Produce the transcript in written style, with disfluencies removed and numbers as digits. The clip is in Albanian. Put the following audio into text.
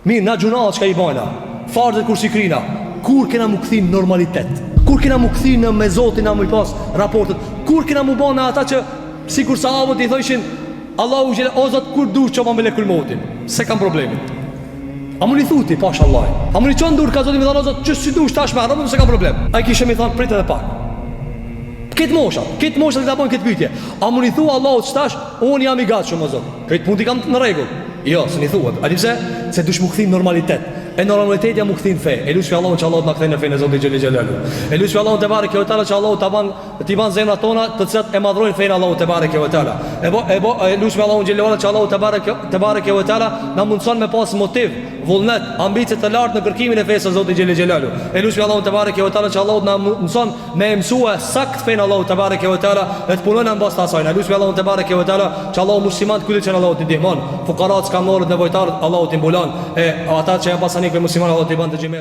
Mirë, na gjunat që ka i bajna, farzët kur si krina, kur kena mu këthi në normalitet, kur kena mu këthi në me Zotin a mu i pas raportet, kur kena mu bana ata që si kur sahabët i thëshin Allahu gjele, o Zot, kur dush që ma me lekul motin, se kam problemin. A mu një thuti, pash Allah, a mu një qënë dur ka Zotin me thonë, o Zot, që si dush tash me arabëm, se kam problem. A i kishe mi thonë, pritë edhe pak. Këtë mosha të këta bojnë këtë pytje. A mu një thua Allahu që tash, unë jam i gatë shumë, o Zot, këtë punë ti kam në regull. Jo, se një thua, a di pse? Se dush mu këthi normalitet. E normaliteti ja mu këthin fe. E lusë Allahun që Allahut na kthejnë në fejnë e Zotit Gjeli Gjelalu. E lusë Allahun të bare kjo e tala që Allahut t'i ban zemrat tona të cilat e madhrojnë fejnë Allahut të bare kjo e tala. E lusë Allahun Gjeli Gjelalu që Allahut të bare kjo e tala na mundëson me pas motiv, vullnet, ambicet të lartë në kërkimin e fejnë e Zotit Gjeli Gjelalu. E lusë Allahun të bare kjo e tala që Allahut na mundëson me mësua sakt fejnë Allahut të bare kjo e tala e të punojnë në mbas të asajnë. E lusë Allahun të bare kjo e tala që Allahut musliman të kullit që Allahut të ndihmon, fukarat s'ka morët nevojtarët Allahut të mbulon, e ata që janë pasanik për musliman Allahut i ban të gjimet.